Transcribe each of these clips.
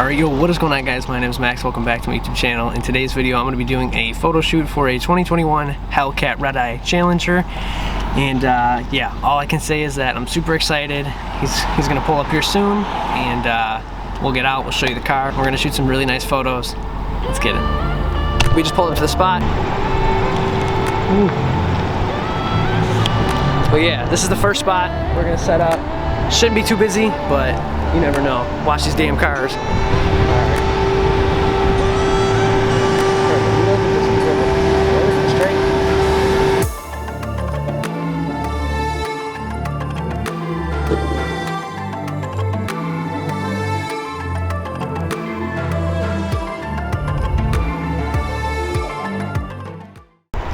Alright, yo, what is going on, guys? My name is Max. Welcome back to my YouTube channel. In today's video, I'm going to be doing a photo shoot for a 2021 Hellcat Redeye Challenger. And yeah, all I can say is that I'm super excited. He's going to pull up here soon, and we'll get out, we'll show you the car. We're going to shoot some really nice photos. Let's get it. We just pulled up to the spot. Ooh. But yeah, this is the first spot we're going to set up. Shouldn't be too busy, but you never know. Watch these damn cars.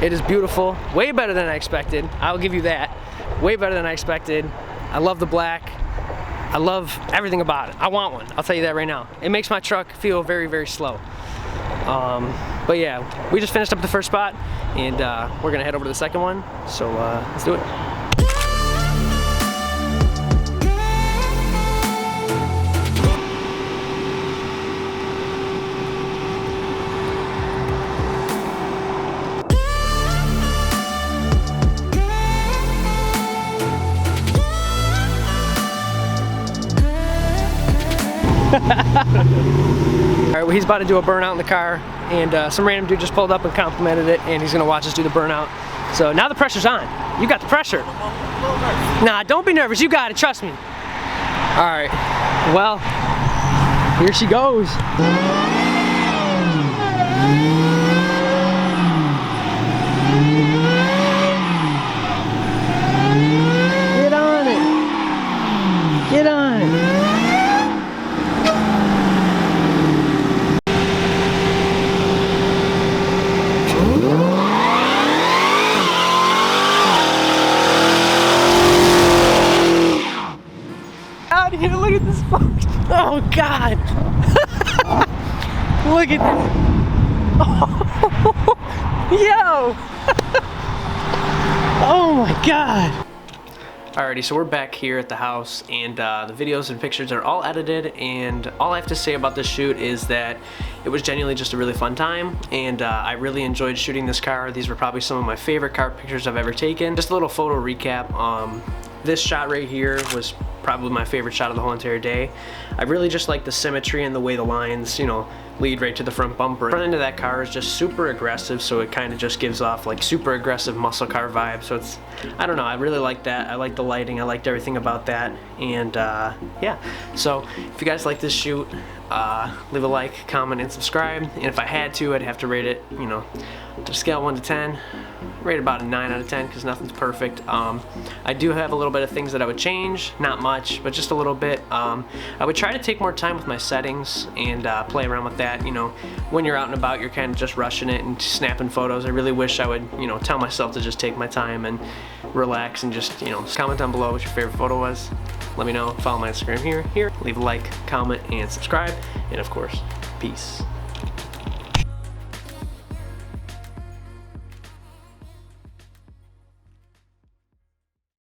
It is beautiful, way better than I expected. I'll give you that. Way better than I expected. I love the black. I love everything about it. I want one, I'll tell you that right now. It makes my truck feel very, very slow. But yeah, we just finished up the first spot, and we're gonna head over to the second one, so let's do it. Alright, well, he's about to do a burnout in the car, and some random dude just pulled up and complimented it, and he's gonna watch us do the burnout. So now the pressure's on. You got the pressure. Nah, don't be nervous. You got it. Trust me. Alright, well, here she goes. Get on it. Get on it. Here, look at this boat. Oh God. Look at this. Oh. Yo. Oh my God. Alrighty, so we're back here at the house, and the videos and pictures are all edited, and all I have to say about this shoot is that it was genuinely just a really fun time, and I really enjoyed shooting this car. These were probably some of my favorite car pictures I've ever taken. Just a little photo recap. This shot right here was probably my favorite shot of the whole entire day. I really just like the symmetry and the way the lines, you know, lead right to the front bumper. The front end of that car is just super aggressive, so it kind of just gives off like super aggressive muscle car vibe. So it's, I don't know, I really like that. I like the lighting, I liked everything about that, and yeah. So if you guys like this shoot, leave a like, comment, and subscribe. And if I had to, I'd have to rate it, you know, to scale 1 to 10. Rate about a 9 out of 10 because nothing's perfect. I do have a little bit of things that I would change, not much, but just a little bit. I would try to take more time with my settings and play around with that. You know, when you're out and about, you're kind of just rushing it and snapping photos. I really wish I would, you know, tell myself to just take my time and relax and just, you know, comment down below what your favorite photo was. Let me know. Follow my Instagram here. Leave a like, comment, and subscribe. And of course, peace.